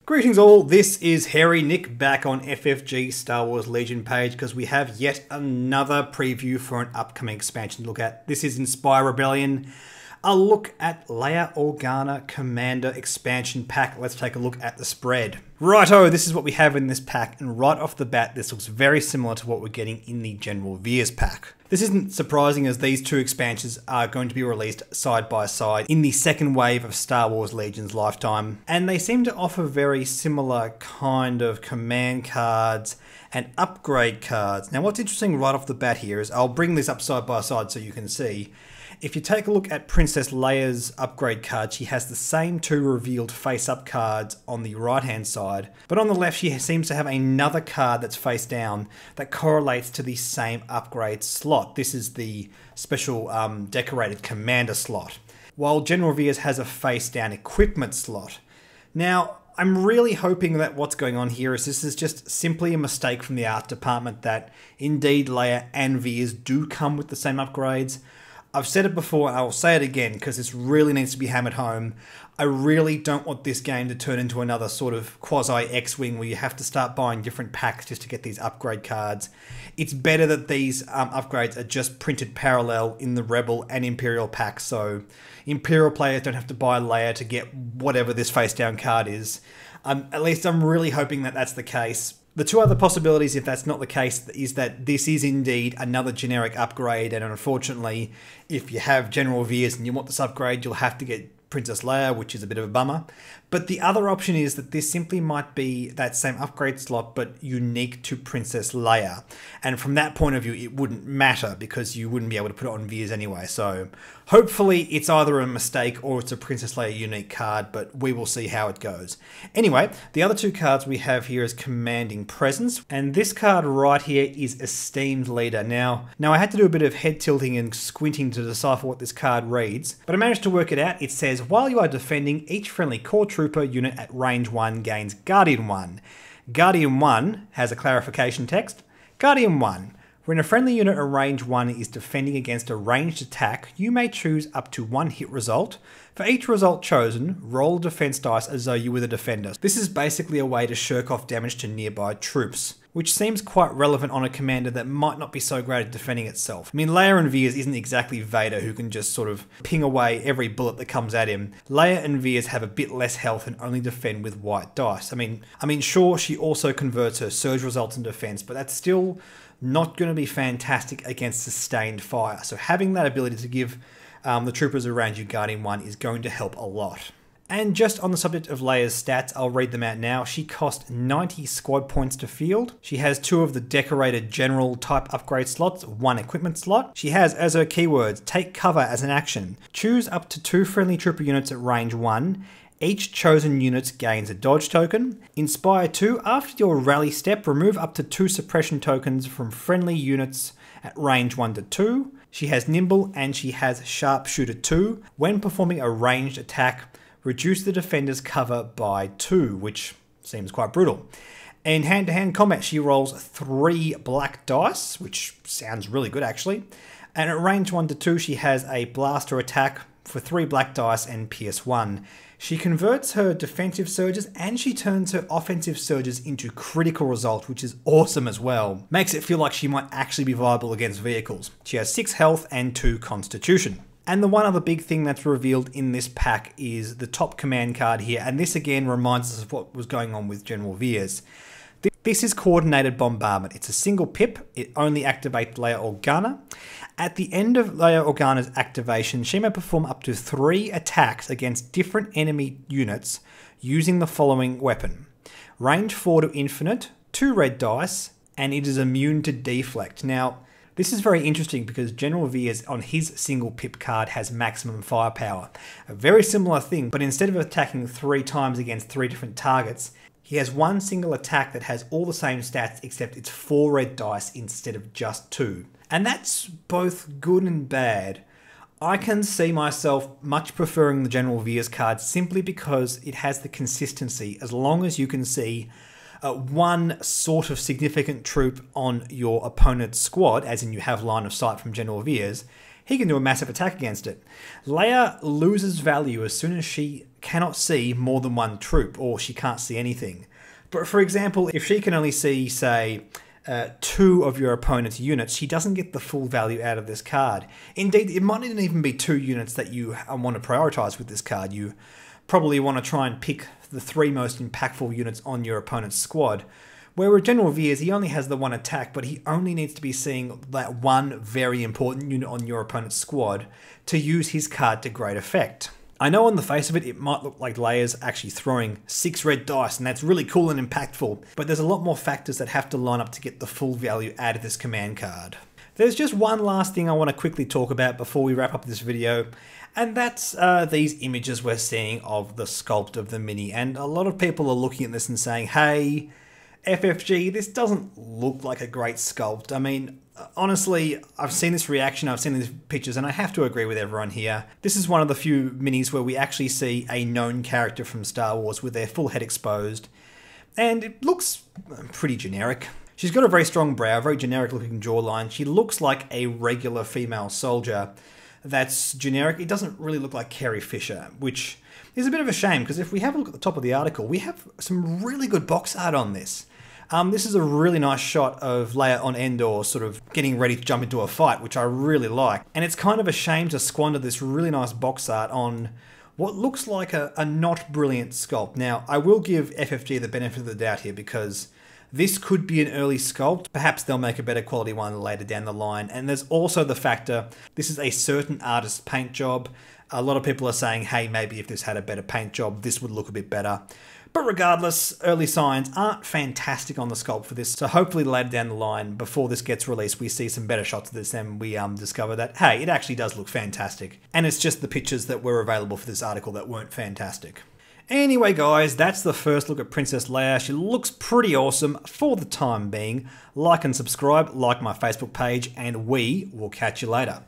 Greetings all, this is Hairy Nick back on FFG Star Wars Legion page because we have yet another preview for an upcoming expansion to look at. This is Inspire Rebellion, a look at LEIA Organa Commander expansion pack. Let's take a look at the spread. Righto, this is what we have in this pack, and right off the bat this looks very similar to what we're getting in the General Veers pack. This isn't surprising as these two expansions are going to be released side by side in the second wave of Star Wars Legion's lifetime, and they seem to offer very similar kind of command cards and upgrade cards. Now what's interesting right off the bat here is, I'll bring this up side by side so you can see, if you take a look at Princess Leia's upgrade card, she has the same two revealed face-up cards on the right-hand side, but on the left she seems to have another card that's face down that correlates to the same upgrade slot. This is the special decorated commander slot, while General Veers has a face-down equipment slot. Now, I'm really hoping that what's going on here is this is just simply a mistake from the art department, that indeed Leia and Veers do come with the same upgrades. I've said it before and I'll say it again because this really needs to be hammered home. I really don't want this game to turn into another sort of quasi-X-Wing where you have to start buying different packs just to get these upgrade cards. It's better that these upgrades are just printed parallel in the Rebel and Imperial packs, so Imperial players don't have to buy Leia to get whatever this face-down card is. At least I'm really hoping that that's the case. The two other possibilities, if that's not the case, is that this is indeed another generic upgrade, and unfortunately, if you have General Veers and you want this upgrade, you'll have to get Princess Leia, which is a bit of a bummer. But the other option is that this simply might be that same upgrade slot, but unique to Princess Leia. And from that point of view, it wouldn't matter because you wouldn't be able to put it on Veers anyway. So hopefully it's either a mistake or it's a Princess Leia unique card, but we will see how it goes. Anyway, the other two cards we have here is Commanding Presence, and this card right here is Esteemed Leader. Now I had to do a bit of head tilting and squinting to decipher what this card reads, but I managed to work it out. It says, while you are defending, each friendly core trooper unit at range 1 gains Guardian 1. Guardian 1 has a clarification text. Guardian 1. When a friendly unit at range 1 is defending against a ranged attack, you may choose up to one hit result. For each result chosen, roll a defense dice as though you were the defender. This is basically a way to shirk off damage to nearby troops, which seems quite relevant on a commander that might not be so great at defending itself. I mean, Leia and Veers isn't exactly Vader, who can just sort of ping away every bullet that comes at him. Leia and Veers have a bit less health and only defend with white dice. I mean, sure, she also converts her surge results into defense, but that's still not going to be fantastic against sustained fire. So having that ability to give the troopers around you Guardian 1 is going to help a lot. And just on the subject of Leia's stats, I'll read them out now. She cost 90 squad points to field. She has 2 of the decorated general type upgrade slots, 1 equipment slot. She has as her keywords, take cover as an action. Choose up to 2 friendly trooper units at range 1. Each chosen unit gains a dodge token. Inspire 2, after your rally step, remove up to 2 suppression tokens from friendly units at range 1 to 2. She has nimble and she has sharpshooter 2. When performing a ranged attack, reduce the defender's cover by 2, which seems quite brutal. In hand-to-hand combat, she rolls 3 black dice, which sounds really good actually. And at range 1 to 2, she has a blaster attack for 3 black dice and pierce 1. She converts her defensive surges and she turns her offensive surges into critical results, which is awesome as well. Makes it feel like she might actually be viable against vehicles. She has 6 health and 2 constitution. And the one other big thing that's revealed in this pack is the top command card here, and this again reminds us of what was going on with General Veers. This is Coordinated Bombardment. It's a single pip. It only activates LEIA Organa. At the end of LEIA Organa's activation, she may perform up to 3 attacks against different enemy units using the following weapon. Range 4 to infinite, 2 red dice, and it is immune to deflect. Now, this is very interesting because General Veers on his single pip card has maximum firepower. A very similar thing, but instead of attacking 3 times against 3 different targets, he has one single attack that has all the same stats except it's 4 red dice instead of just 2. And that's both good and bad. I can see myself much preferring the General Veers card simply because it has the consistency. As long as you can see one sort of significant troop on your opponent's squad, as in you have line of sight from General Veers, he can do a massive attack against it. Leia loses value as soon as she cannot see more than one troop, or she can't see anything. But for example, if she can only see, say, 2 of your opponent's units, she doesn't get the full value out of this card. Indeed, it might not even be 2 units that you want to prioritize with this card. You probably want to try and pick the 3 most impactful units on your opponent's squad. Where with General Veers, he only has the 1 attack, but he only needs to be seeing that 1 very important unit on your opponent's squad to use his card to great effect. I know on the face of it, it might look like Leia's actually throwing 6 red dice, and that's really cool and impactful, but there's a lot more factors that have to line up to get the full value out of this command card. There's just one last thing I want to quickly talk about before we wrap up this video, and that's these images we're seeing of the sculpt of the Mini, and a lot of people are looking at this and saying, hey, FFG, this doesn't look like a great sculpt. I mean, honestly, I've seen this reaction, I've seen these pictures, and I have to agree with everyone here. This is one of the few minis where we actually see a known character from Star Wars with their full head exposed, and it looks pretty generic. She's got a very strong brow, very generic looking jawline. She looks like a regular female soldier that's generic. It doesn't really look like Carrie Fisher, which is a bit of a shame, because if we have a look at the top of the article, we have some really good box art on this. This is a really nice shot of Leia on Endor sort of getting ready to jump into a fight, which I really like. And it's kind of a shame to squander this really nice box art on what looks like a not brilliant sculpt. Now, I will give FFG the benefit of the doubt here, because this could be an early sculpt. Perhaps they'll make a better quality one later down the line. And there's also the factor, this is a certain artist's paint job. A lot of people are saying, hey, maybe if this had a better paint job, this would look a bit better. But regardless, early signs aren't fantastic on the sculpt for this, so hopefully later down the line, before this gets released, we see some better shots of this and we discover that, hey, it actually does look fantastic. And it's just the pictures that were available for this article that weren't fantastic. Anyway guys, that's the first look at Princess Leia. She looks pretty awesome for the time being. Like and subscribe, like my Facebook page, and we will catch you later.